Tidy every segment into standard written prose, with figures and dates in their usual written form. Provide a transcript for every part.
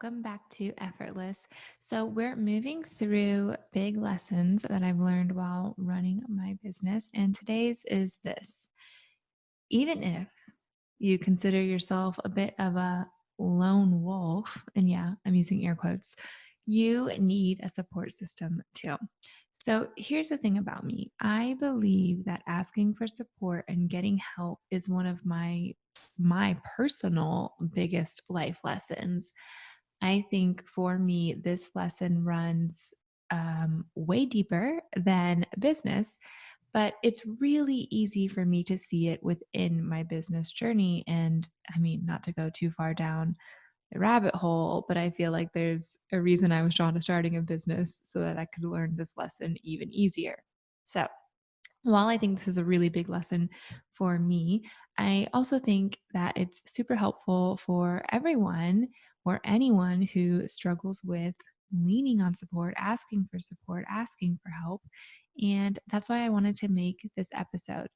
welcome back to Effortless. So, we're moving through big lessons that I've learned while running my business. And today's is this: even if you consider yourself a bit of a lone wolf, and yeah, I'm using air quotes, you need a support system too. So here's the thing about me. I believe that asking for support and getting help is one of my personal biggest life lessons. I think for me, this lesson runs way deeper than business, but it's really easy for me to see it within my business journey. And I mean, not to go too far down the rabbit hole, but I feel like there's a reason I was drawn to starting a business so that I could learn this lesson even easier. So, while I think this is a really big lesson for me, I also think that it's super helpful for everyone or anyone who struggles with leaning on support, asking for help. And that's why I wanted to make this episode.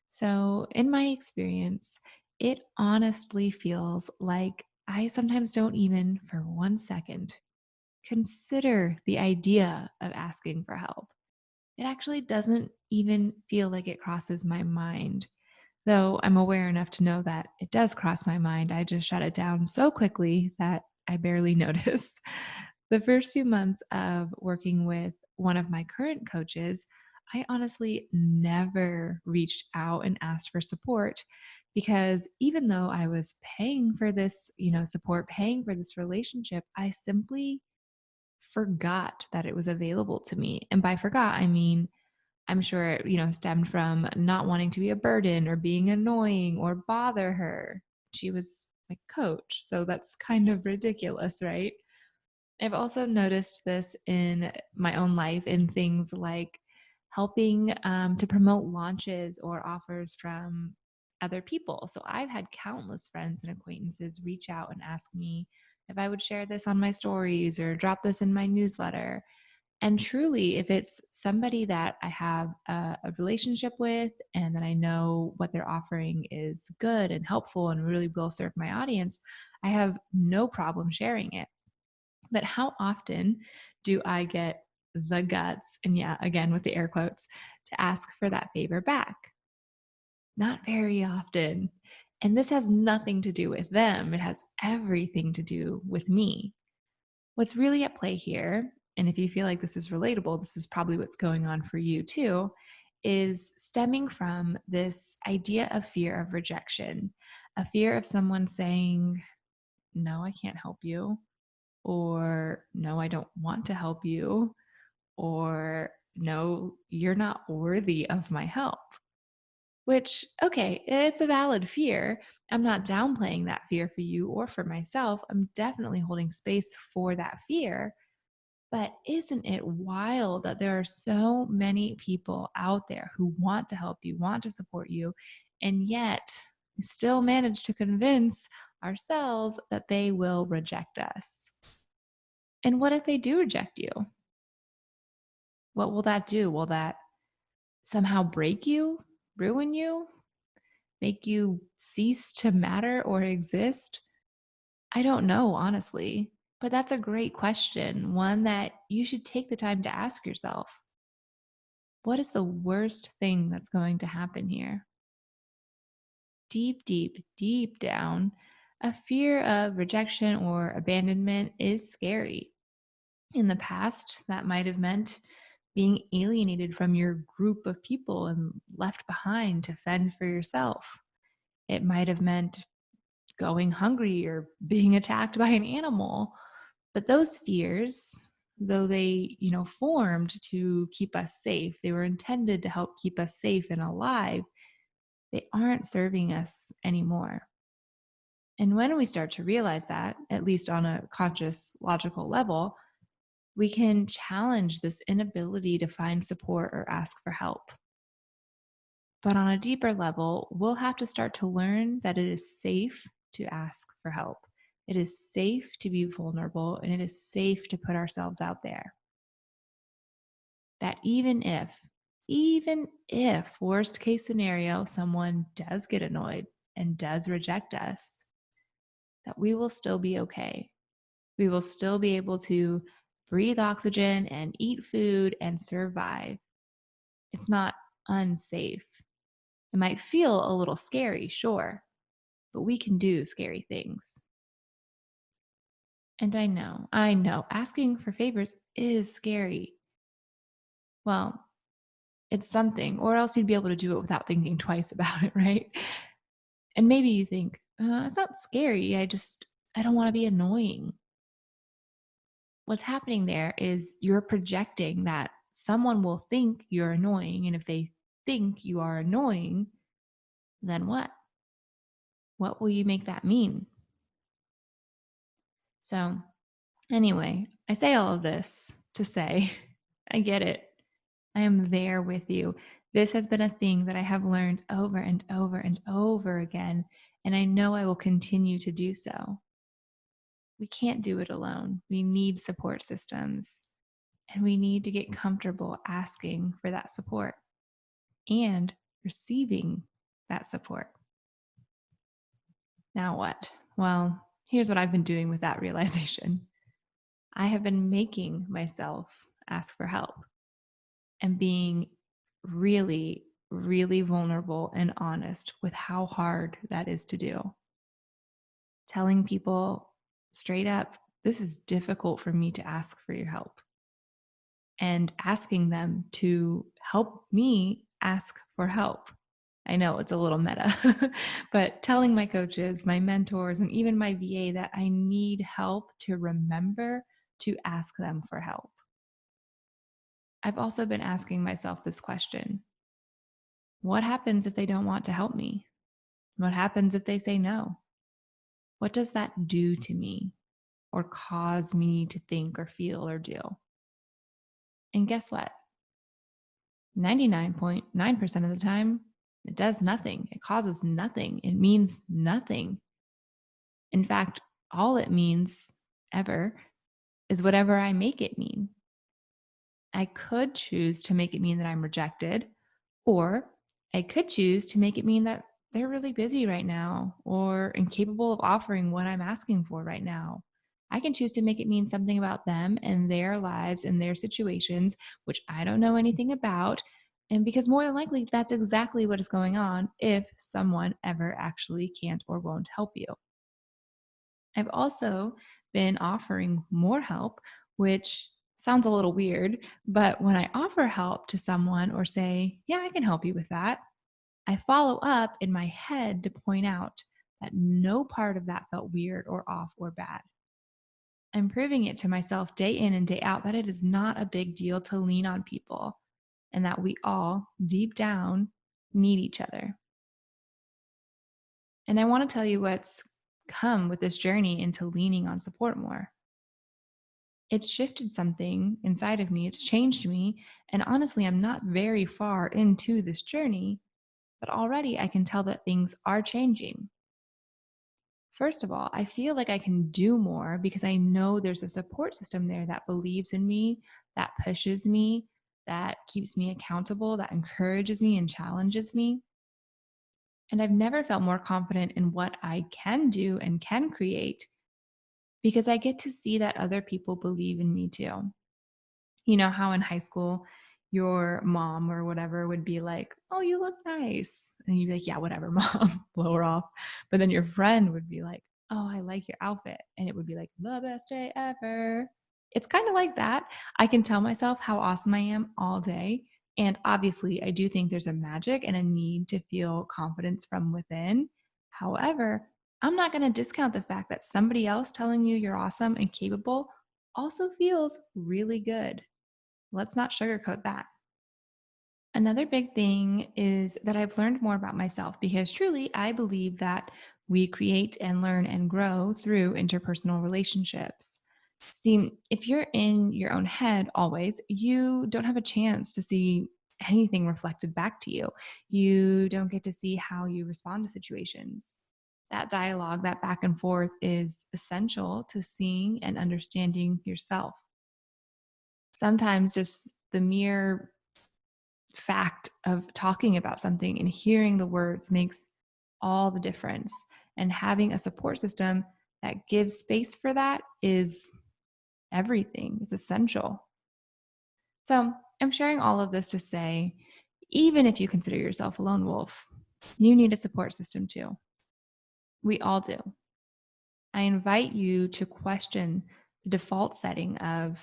So, in my experience, it honestly feels like I sometimes don't even for 1 second consider the idea of asking for help. It actually doesn't even feel like it crosses my mind, though I'm aware enough to know that it does cross my mind. I just shut it down so quickly that I barely notice. The first few months of working with one of my current coaches, I honestly never reached out and asked for support because even though I was paying for this, support, paying for this relationship, I simply forgot that it was available to me. And by forgot, I mean I'm sure it, stemmed from not wanting to be a burden or being annoying or bother her. She was my coach, so that's kind of ridiculous, right? I've also noticed this in my own life in things like helping to promote launches or offers from other people. So I've had countless friends and acquaintances reach out and ask me if I would share this on my stories or drop this in my newsletter. And truly, if it's somebody that I have a relationship with and that I know what they're offering is good and helpful and really will serve my audience, I have no problem sharing it. But how often do I get the guts, and yeah, again with the air quotes, to ask for that favor back? Not very often. And this has nothing to do with them, it has everything to do with me. What's really at play here, and if you feel like this is relatable, this is probably what's going on for you too, is stemming from this idea of fear of rejection, a fear of someone saying, no, I can't help you, or no, I don't want to help you, or no, you're not worthy of my help. Which, okay, it's a valid fear. I'm not downplaying that fear for you or for myself. I'm definitely holding space for that fear. But isn't it wild that there are so many people out there who want to help you, want to support you, and yet we still manage to convince ourselves that they will reject us? And what if they do reject you? What will that do? Will that somehow break you, ruin you, make you cease to matter or exist? I don't know, honestly. But that's a great question, one that you should take the time to ask yourself. What is the worst thing that's going to happen here? Deep, deep, deep down, a fear of rejection or abandonment is scary. In the past, that might have meant being alienated from your group of people and left behind to fend for yourself. It might have meant going hungry or being attacked by an animal. But those fears, though they, formed to keep us safe, they were intended to help keep us safe and alive, they aren't serving us anymore. And when we start to realize that, at least on a conscious, logical level, we can challenge this inability to find support or ask for help. But on a deeper level, we'll have to start to learn that it is safe to ask for help. It is safe to be vulnerable and it is safe to put ourselves out there. That even if worst case scenario, someone does get annoyed and does reject us, that we will still be okay. We will still be able to breathe oxygen and eat food and survive. It's not unsafe. It might feel a little scary, sure, but we can do scary things. And I know, asking for favors is scary. Well, it's something, or else you'd be able to do it without thinking twice about it, right? And maybe you think, it's not scary. I don't want to be annoying. What's happening there is you're projecting that someone will think you're annoying. And if they think you are annoying, then what? What will you make that mean? So, anyway, I say all of this to say, I get it. I am there with you. This has been a thing that I have learned over and over and over again, and I know I will continue to do so. We can't do it alone. We need support systems, and we need to get comfortable asking for that support and receiving that support. Now what? Well, here's what I've been doing with that realization. I have been making myself ask for help and being really, really vulnerable and honest with how hard that is to do. Telling people straight up, this is difficult for me to ask for your help, and asking them to help me ask for help. I know it's a little meta, but telling my coaches, my mentors, and even my VA that I need help to remember to ask them for help. I've also been asking myself this question: what happens if they don't want to help me? What happens if they say no? What does that do to me or cause me to think or feel or do? And guess what? 99.9% of the time, it does nothing. It causes nothing. It means nothing. In fact, all it means ever is whatever I make it mean. I could choose to make it mean that I'm rejected, or I could choose to make it mean that they're really busy right now or incapable of offering what I'm asking for right now. I can choose to make it mean something about them and their lives and their situations, which I don't know anything about. And because more than likely, that's exactly what is going on if someone ever actually can't or won't help you. I've also been offering more help, which sounds a little weird, but when I offer help to someone or say, yeah, I can help you with that, I follow up in my head to point out that no part of that felt weird or off or bad. I'm proving it to myself day in and day out that it is not a big deal to lean on people and that we all, deep down, need each other. And I want to tell you what's come with this journey into leaning on support more. It's shifted something inside of me, it's changed me. And honestly, I'm not very far into this journey, but already I can tell that things are changing. First of all, I feel like I can do more because I know there's a support system there that believes in me, that pushes me, that keeps me accountable, that encourages me and challenges me. And I've never felt more confident in what I can do and can create because I get to see that other people believe in me too. You know how in high school, your mom or whatever would be like, "Oh, you look nice." And you'd be like, "Yeah, whatever, mom," blow her off. But then your friend would be like, "Oh, I like your outfit." And it would be like, "The best day ever." It's kind of like that. I can tell myself how awesome I am all day. And obviously, I do think there's a magic and a need to feel confidence from within. However, I'm not going to discount the fact that somebody else telling you you're awesome and capable also feels really good. Let's not sugarcoat that. Another big thing is that I've learned more about myself because truly I believe that we create and learn and grow through interpersonal relationships. See, if you're in your own head always, you don't have a chance to see anything reflected back to you. You don't get to see how you respond to situations. That dialogue, that back and forth is essential to seeing and understanding yourself. Sometimes just the mere fact of talking about something and hearing the words makes all the difference. And having a support system that gives space for that is everything. It's essential. So I'm sharing all of this to say, even if you consider yourself a lone wolf, you need a support system too. We all do. I invite you to question the default setting of,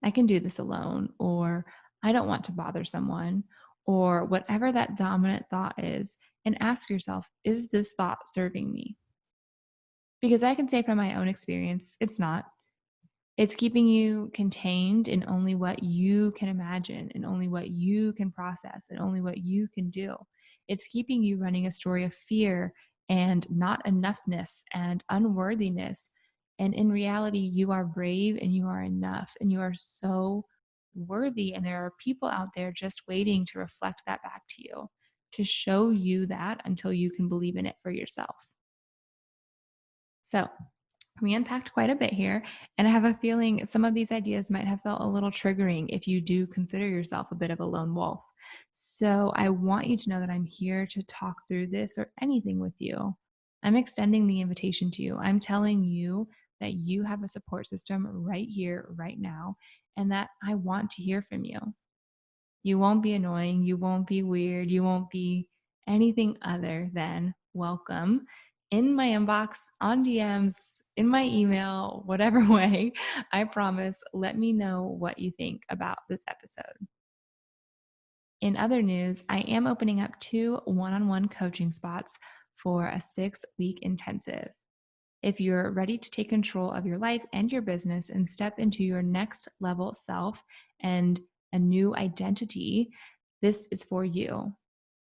I can do this alone, or I don't want to bother someone, or whatever that dominant thought is, and ask yourself, is this thought serving me? Because I can say from my own experience, it's not. It's keeping you contained in only what you can imagine and only what you can process and only what you can do. It's keeping you running a story of fear and not enoughness and unworthiness. And in reality, you are brave and you are enough and you are so worthy. And there are people out there just waiting to reflect that back to you, to show you that until you can believe in it for yourself. So, we unpacked quite a bit here, and I have a feeling some of these ideas might have felt a little triggering if you do consider yourself a bit of a lone wolf. So I want you to know that I'm here to talk through this or anything with you. I'm extending the invitation to you. I'm telling you that you have a support system right here, right now, and that I want to hear from you. You won't be annoying. You won't be weird. You won't be anything other than welcome in my inbox, on DMs, in my email, whatever way. I promise. Let me know what you think about this episode. In other news, I am opening up 2 one-on-one coaching spots for a 6-week intensive. If you're ready to take control of your life and your business and step into your next level self and a new identity, this is for you.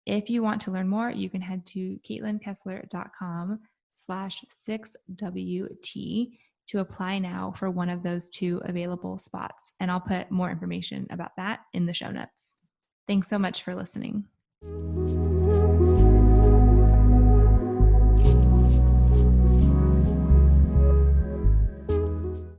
If you want to learn more, you can head to CaitlinKessler.com/6WT to apply now for one of those 2 available spots. And I'll put more information about that in the show notes. Thanks so much for listening.